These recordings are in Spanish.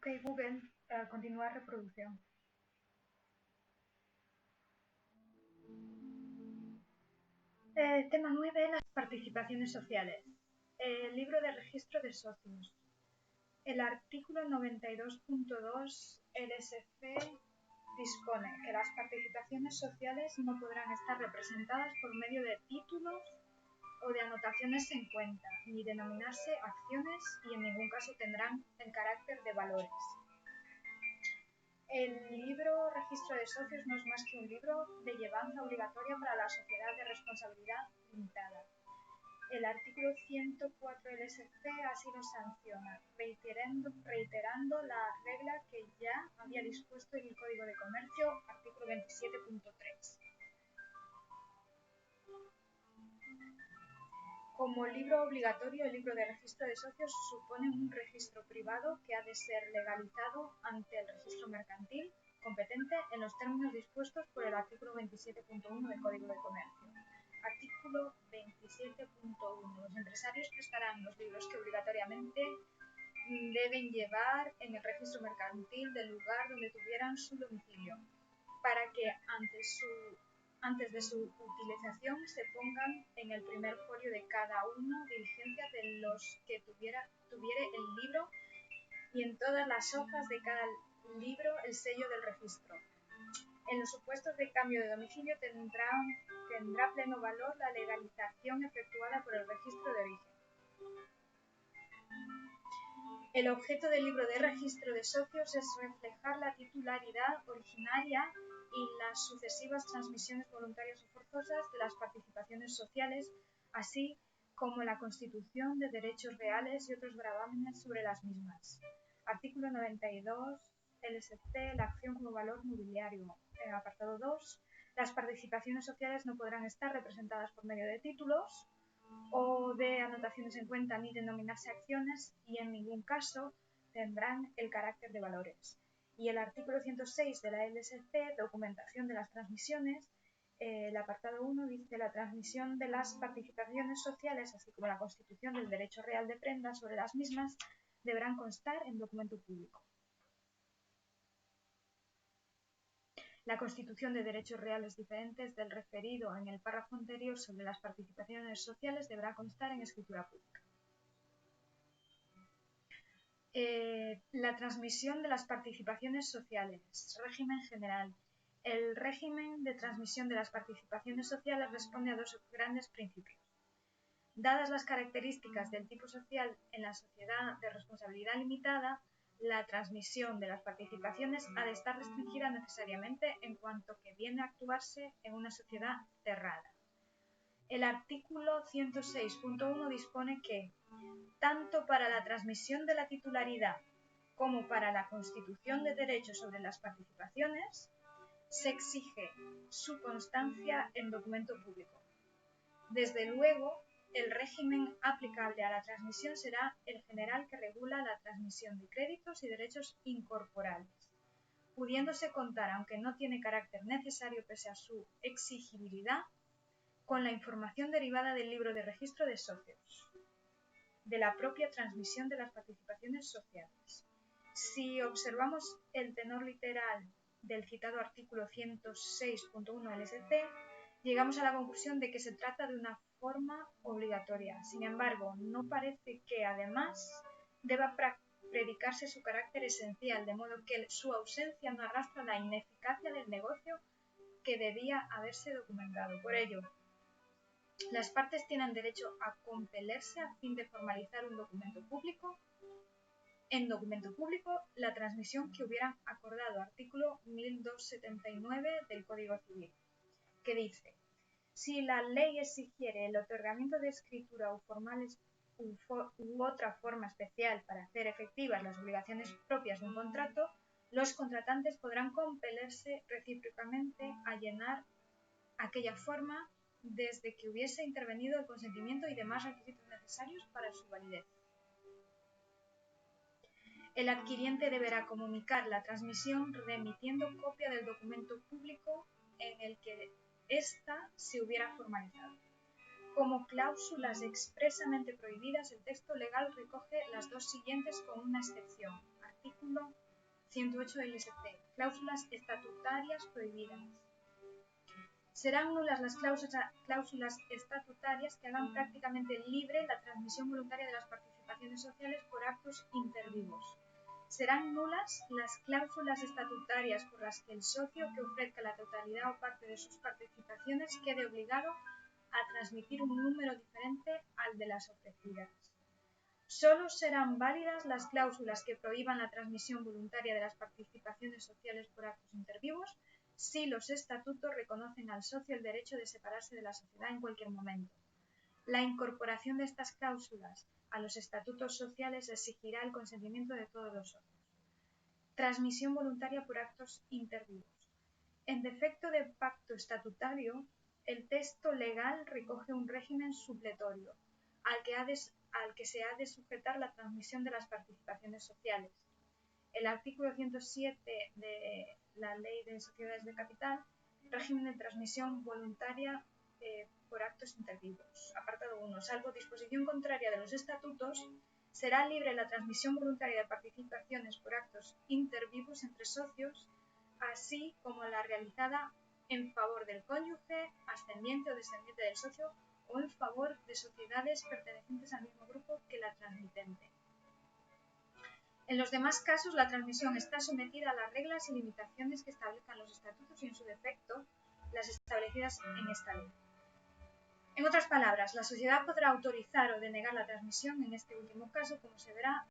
Ok, Google, continuar reproducción. Tema 9, las participaciones sociales. El libro de registro de socios. El artículo 92.2 LSC dispone que las participaciones sociales no podrán estar representadas por medio de títulos o de anotaciones en cuenta, ni denominarse acciones y en ningún caso tendrán el carácter de valores. El libro Registro de Socios no es más que un libro de llevanza obligatoria para la sociedad de responsabilidad limitada. El artículo 104 LSC así lo sanciona, reiterando la regla que ya había dispuesto en el Código de Comercio, artículo 27.3. Como libro obligatorio, el libro de registro de socios supone un registro privado que ha de ser legalizado ante el registro mercantil competente en los términos dispuestos por el artículo 27.1 del Código de Comercio. Artículo 27.1. Los empresarios prestarán los libros que obligatoriamente deben llevar en el registro mercantil del lugar donde tuvieran su domicilio, para que antes de su utilización se pongan en el primer folio de cada uno diligencias de los que tuviere el libro y en todas las hojas de cada libro el sello del registro. En los supuestos de cambio de domicilio tendrá pleno valor la legalización efectuada por el registro de origen. El objeto del libro de registro de socios es reflejar la titularidad originaria y las sucesivas transmisiones voluntarias o forzosas de las participaciones sociales, así como la constitución de derechos reales y otros gravámenes sobre las mismas. Artículo 92 LSC, la acción como valor mobiliario. Apartado 2. Las participaciones sociales no podrán estar representadas por medio de títulos o de anotaciones en cuenta ni denominarse acciones y en ningún caso tendrán el carácter de valores. Y el artículo 106 de la LSC, documentación de las transmisiones, el apartado 1 dice la transmisión de las participaciones sociales, así como la constitución del derecho real de prenda sobre las mismas, deberán constar en documento público. La constitución de derechos reales diferentes del referido en el párrafo anterior sobre las participaciones sociales deberá constar en escritura pública. La transmisión de las participaciones sociales. Régimen general. El régimen de transmisión de las participaciones sociales responde a dos grandes principios. Dadas las características del tipo social en la sociedad de responsabilidad limitada, la transmisión de las participaciones ha de estar restringida necesariamente en cuanto que viene a actuarse en una sociedad cerrada. El artículo 106.1 dispone que, tanto para la transmisión de la titularidad como para la constitución de derechos sobre las participaciones, se exige su constancia en documento público. Desde luego, el régimen aplicable a la transmisión será el general que regula la transmisión de créditos y derechos incorporales, pudiéndose contar, aunque no tiene carácter necesario pese a su exigibilidad, con la información derivada del libro de registro de socios, de la propia transmisión de las participaciones sociales. Si observamos el tenor literal del citado artículo 106.1 LSC, llegamos a la conclusión de que se trata de una forma obligatoria. Sin embargo, no parece que, además, deba predicarse su carácter esencial, de modo que su ausencia no arrastra la ineficacia del negocio que debía haberse documentado. Por ello, las partes tienen derecho a compelerse a fin de formalizar un documento público. En documento público, la transmisión que hubieran acordado, artículo 1279 del Código Civil, que dice: si la ley exigiere el otorgamiento de escritura u otra forma especial para hacer efectivas las obligaciones propias de un contrato, los contratantes podrán compelerse recíprocamente a llenar aquella forma desde que hubiese intervenido el consentimiento y demás requisitos necesarios para su validez. El adquiriente deberá comunicar la transmisión remitiendo copia del documento público en el que ésta se hubiera formalizado. Como cláusulas expresamente prohibidas, el texto legal recoge las dos siguientes con una excepción. artículo 108 del LSC. Cláusulas estatutarias prohibidas. Serán nulas las cláusulas estatutarias que hagan prácticamente libre la transmisión voluntaria de las participaciones sociales por actos intervivos. Serán nulas las cláusulas estatutarias por las que el socio que ofrezca la totalidad o parte de sus participaciones quede obligado a transmitir un número diferente al de las ofrecidas. Solo serán válidas las cláusulas que prohíban la transmisión voluntaria de las participaciones sociales por actos intervivos si los estatutos reconocen al socio el derecho de separarse de la sociedad en cualquier momento. La incorporación de estas cláusulas a los estatutos sociales exigirá el consentimiento de todos los socios. Transmisión voluntaria por actos intervivos. En defecto de pacto estatutario, el texto legal recoge un régimen supletorio al que se ha de sujetar la transmisión de las participaciones sociales. El artículo 107 de la Ley de Sociedades de Capital, régimen de transmisión voluntaria por actos intervivos. Apartado 1. Salvo disposición contraria de los estatutos, será libre la transmisión voluntaria de participaciones por actos intervivos entre socios, así como la realizada en favor del cónyuge, ascendiente o descendiente del socio, o en favor de sociedades pertenecientes al mismo grupo que la transmitente. En los demás casos, la transmisión está sometida a las reglas y limitaciones que establezcan los estatutos y, en su defecto, las establecidas en esta ley. En otras palabras, la sociedad podrá autorizar o denegar la transmisión en este último caso, como se verá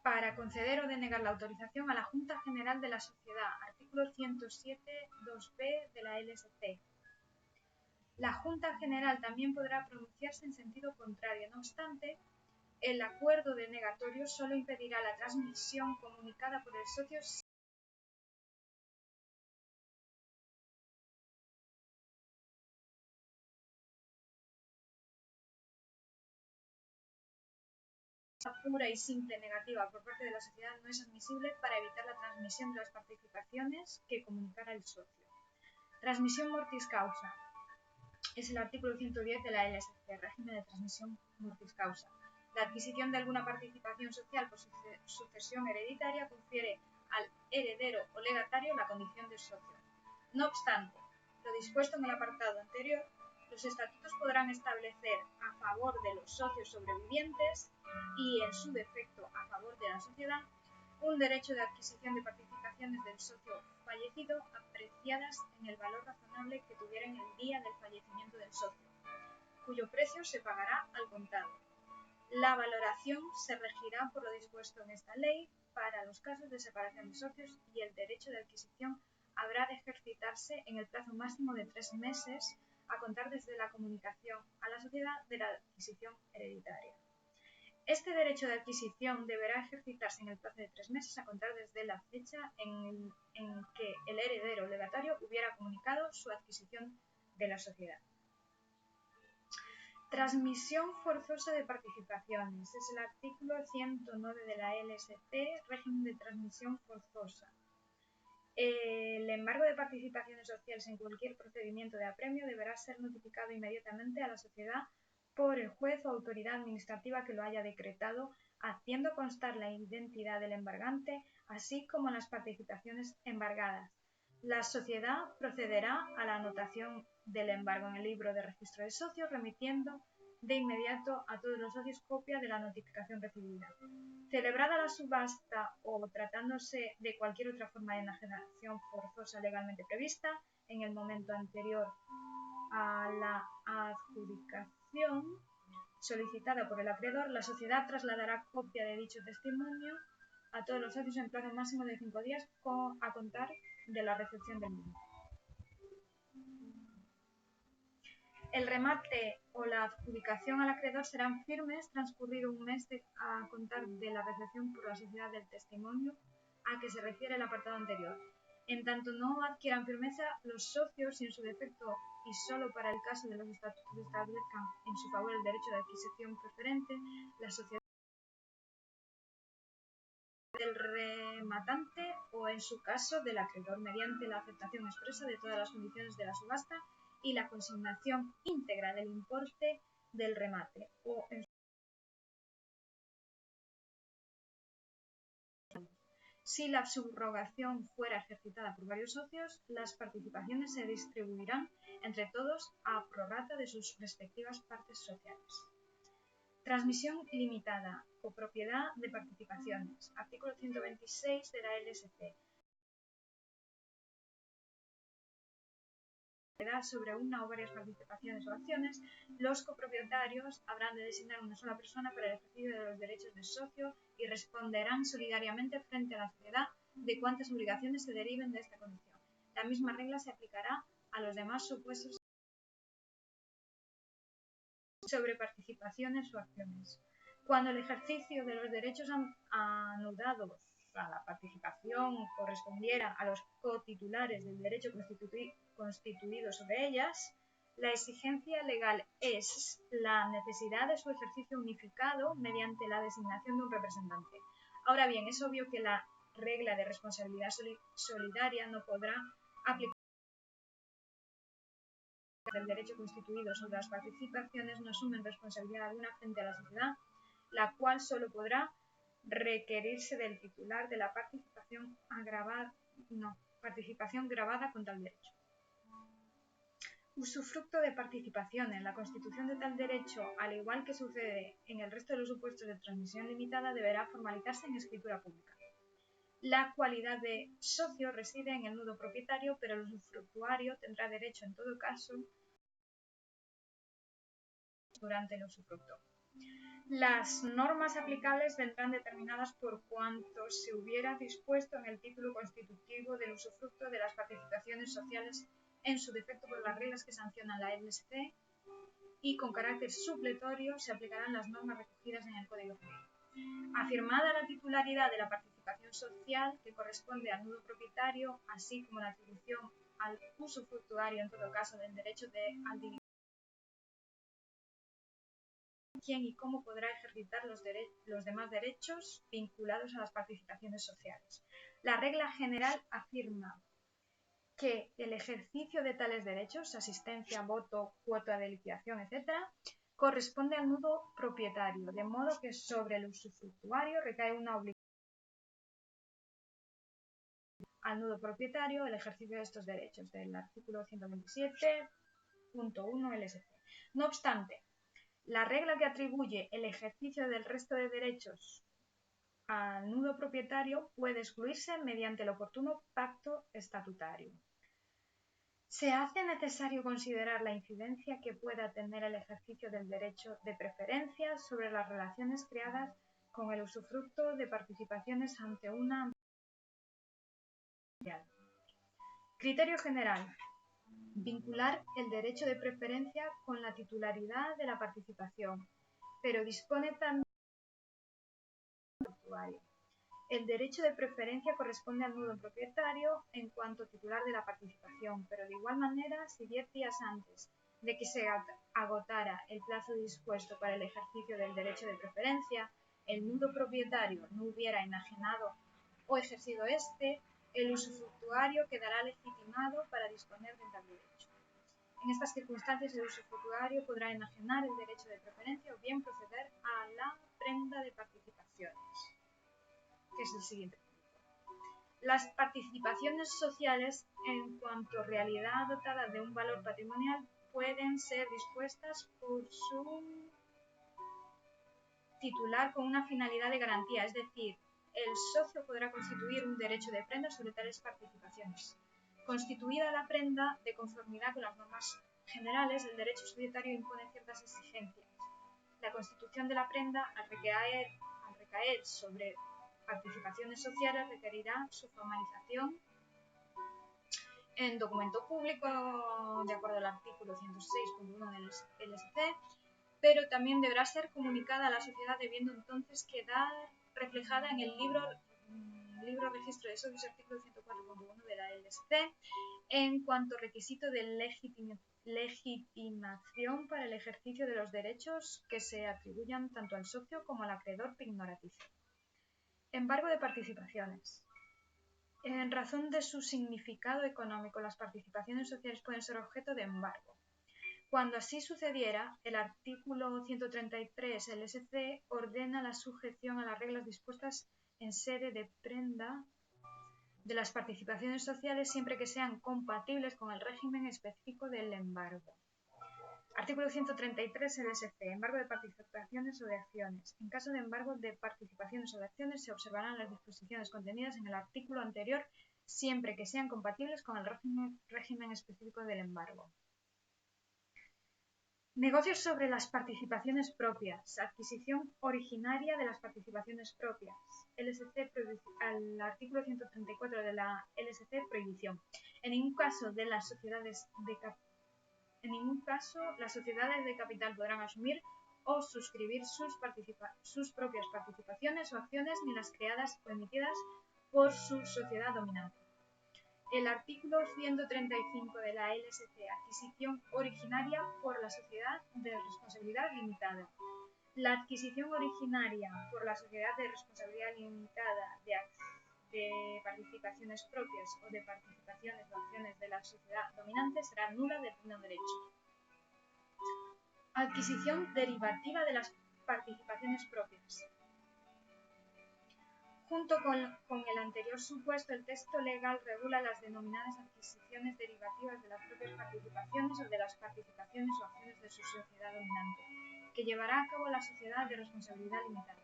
para conceder o denegar la autorización a la Junta General de la Sociedad, artículo 107.2b de la LSC. La Junta General también podrá pronunciarse en sentido contrario. No obstante, el acuerdo denegatorio solo impedirá la transmisión comunicada por el socio pura y simple negativa por parte de la sociedad no es admisible para evitar la transmisión de las participaciones que comunicara el socio. Transmisión mortis causa. Es el artículo 110 de la LSC, régimen de transmisión mortis causa. La adquisición de alguna participación social por sucesión hereditaria confiere al heredero o legatario la condición de socio. No obstante, lo dispuesto en el apartado anterior, los estatutos podrán establecer a favor de los socios sobrevivientes y, en su defecto, a favor de la sociedad, un derecho de adquisición de participaciones del socio fallecido apreciadas en el valor razonable que tuviera en el día del fallecimiento del socio, cuyo precio se pagará al contado. La valoración se regirá por lo dispuesto en esta ley para los casos de separación de socios y el derecho de adquisición habrá de ejercitarse en el plazo máximo de 3 meses a contar desde la comunicación a la sociedad de la adquisición hereditaria. Este derecho de adquisición deberá ejercitarse en el plazo de 3 meses a contar desde la fecha en que el heredero legatario hubiera comunicado su adquisición de la sociedad. Transmisión forzosa de participaciones. Es el artículo 109 de la LSC, régimen de transmisión forzosa. El embargo de participaciones sociales en cualquier procedimiento de apremio deberá ser notificado inmediatamente a la sociedad por el juez o autoridad administrativa que lo haya decretado, haciendo constar la identidad del embargante, así como las participaciones embargadas. La sociedad procederá a la anotación del embargo en el libro de registro de socios, remitiendo de inmediato a todos los socios copia de la notificación recibida. Celebrada la subasta o tratándose de cualquier otra forma de enajenación forzosa legalmente prevista, en el momento anterior a la adjudicación solicitada por el acreedor, la sociedad trasladará copia de dicho testimonio a todos los socios en plazo máximo de 5 días a contar de la recepción del mismo. El remate o la adjudicación al acreedor serán firmes transcurrido un mes a contar de la recepción por la sociedad del testimonio a que se refiere el apartado anterior. En tanto no adquieran firmeza los socios y en su defecto y solo para el caso de los estatutos establezcan en su favor el derecho de adquisición preferente, la sociedad del rematante o en su caso del acreedor mediante la aceptación expresa de todas las condiciones de la subasta y la consignación íntegra del importe del remate o en si la subrogación fuera ejercitada por varios socios, las participaciones se distribuirán entre todos a prorrata de sus respectivas partes sociales. Transmisión limitada, copropiedad de participaciones. Artículo 126 de la LSC. Sobre una o varias participaciones o acciones, los copropietarios habrán de designar una sola persona para el ejercicio de los derechos de socio y responderán solidariamente frente a la sociedad de cuantas obligaciones se deriven de esta condición. La misma regla se aplicará a los demás supuestos sobre participaciones o acciones. Cuando el ejercicio de los derechos anudados a la participación correspondiera a los cotitulares del derecho constituido sobre ellas, la exigencia legal es la necesidad de su ejercicio unificado mediante la designación de un representante. Ahora bien, es obvio que la regla de responsabilidad solidaria no podrá aplicar del derecho constituido sobre las participaciones no asumen responsabilidad alguna frente a la sociedad, la cual solo podrá requerirse del titular de la participación grabada con tal derecho. Usufructo de participaciones. La constitución de tal derecho, al igual que sucede en el resto de los supuestos de transmisión limitada, deberá formalizarse en escritura pública. La cualidad de socio reside en el nudo propietario, pero el usufructuario tendrá derecho en todo caso durante el usufructo. Las normas aplicables vendrán determinadas por cuanto se hubiera dispuesto en el título constitutivo del usufructo de las participaciones sociales, en su defecto por las reglas que sancionan la LSC, y con carácter supletorio se aplicarán las normas recogidas en el Código Civil. Afirmada la titularidad de la participación social que corresponde al nudo propietario, así como la atribución al usufructuario en todo caso del derecho al dividendo, quién y cómo podrá ejercitar los demás derechos vinculados a las participaciones sociales. La regla general afirma que el ejercicio de tales derechos, asistencia, voto, cuota de liquidación, etc., corresponde al nudo propietario, de modo que sobre el usufructuario recae una obligación al nudo propietario el ejercicio de estos derechos, del artículo 127.1 LSC. No obstante, la regla que atribuye el ejercicio del resto de derechos al nudo propietario puede excluirse mediante el oportuno pacto estatutario. Se hace necesario considerar la incidencia que pueda tener el ejercicio del derecho de preferencia sobre las relaciones creadas con el usufructo de participaciones ante una. Criterio general. Vincular el derecho de preferencia con la titularidad de la participación, pero dispone también del usuario. El derecho de preferencia corresponde al nudo propietario en cuanto titular de la participación, pero de igual manera, si 10 días antes de que se agotara el plazo dispuesto para el ejercicio del derecho de preferencia, el nudo propietario no hubiera enajenado o ejercido este, el usufructuario quedará legitimado para disponer de tal derecho. En estas circunstancias, el usufructuario podrá enajenar el derecho de preferencia o bien proceder a la prenda de participaciones, que es el siguiente punto. Las participaciones sociales, en cuanto realidad dotada de un valor patrimonial, pueden ser dispuestas por su titular con una finalidad de garantía, es decir, el socio podrá constituir un derecho de prenda sobre tales participaciones. Constituida la prenda, de conformidad con las normas generales, el derecho societario impone ciertas exigencias. La constitución de la prenda, al recaer sobre participaciones sociales, requerirá su formalización en documento público, de acuerdo al artículo 106.1 del LSC, pero también deberá ser comunicada a la sociedad, debiendo entonces quedar reflejada en el libro registro de socios, artículo 104.1 de la LSC, en cuanto requisito de legitimación para el ejercicio de los derechos que se atribuyan tanto al socio como al acreedor pignoraticio. Embargo de participaciones. En razón de su significado económico, las participaciones sociales pueden ser objeto de embargo. Cuando así sucediera, el artículo 133 LSC ordena la sujeción a las reglas dispuestas en sede de prenda de las participaciones sociales siempre que sean compatibles con el régimen específico del embargo. Artículo 133 LSC. Embargo de participaciones o de acciones. En caso de embargo de participaciones o de acciones se observarán las disposiciones contenidas en el artículo anterior siempre que sean compatibles con el régimen específico del embargo. Negocios sobre las participaciones propias. Adquisición originaria de las participaciones propias. LSC al artículo 134 de la LSC, prohibición. En ningún caso las sociedades de capital podrán asumir o suscribir sus propias participaciones o acciones ni las creadas o emitidas por su sociedad dominante. El artículo 135 de la LSC, adquisición originaria por la sociedad de responsabilidad limitada. La adquisición originaria por la sociedad de responsabilidad limitada de participaciones propias o de participaciones o acciones de la sociedad dominante será nula de pleno derecho. Adquisición derivativa de las participaciones propias. Junto con el anterior supuesto, el texto legal regula las denominadas adquisiciones derivativas de las propias participaciones o de las participaciones o acciones de su sociedad dominante, que llevará a cabo la sociedad de responsabilidad limitada.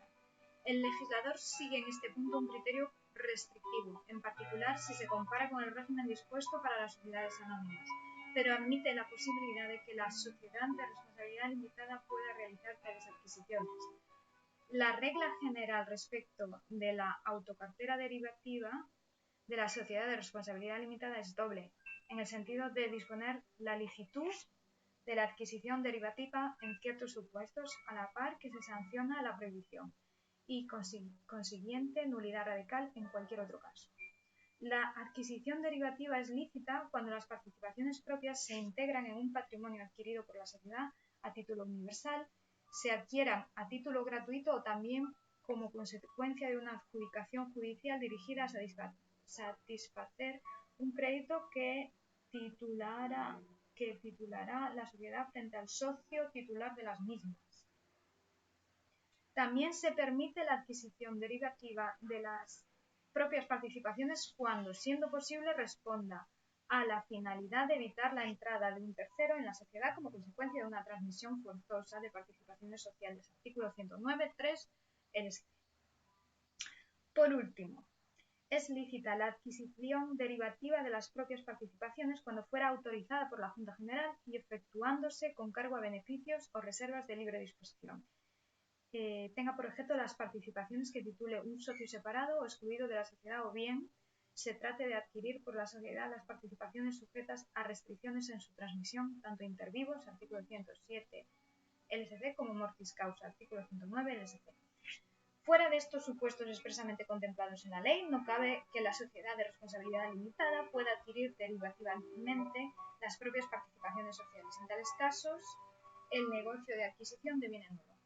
El legislador sigue en este punto un criterio restrictivo, en particular si se compara con el régimen dispuesto para las sociedades anónimas, pero admite la posibilidad de que la sociedad de responsabilidad limitada pueda realizar tales adquisiciones. La regla general respecto de la autocartera derivativa de la sociedad de responsabilidad limitada es doble, en el sentido de disponer la licitud de la adquisición derivativa en ciertos supuestos, a la par que se sanciona la prohibición, y consiguiente nulidad radical en cualquier otro caso. La adquisición derivativa es lícita cuando las participaciones propias se integran en un patrimonio adquirido por la sociedad a título universal, se adquieran a título gratuito o también como consecuencia de una adjudicación judicial dirigida a satisfacer un crédito que titulará la sociedad frente al socio titular de las mismas. También se permite la adquisición derivativa de las propias participaciones cuando, siendo posible, responda a la finalidad de evitar la entrada de un tercero en la sociedad como consecuencia de una transmisión forzosa de participaciones sociales. Artículo 109.3 LSC. Por último, es lícita la adquisición derivativa de las propias participaciones cuando fuera autorizada por la Junta General y efectuándose con cargo a beneficios o reservas de libre disposición. Tenga por objeto las participaciones que titule un socio separado o excluido de la sociedad, o bien se trate de adquirir por la sociedad las participaciones sujetas a restricciones en su transmisión, tanto inter vivos, artículo 107 LSC, como mortis causa, artículo 109 LSC. Fuera de estos supuestos expresamente contemplados en la ley, no cabe que la sociedad de responsabilidad limitada pueda adquirir derivativamente las propias participaciones sociales. En tales casos, el negocio de adquisición deviene nulo.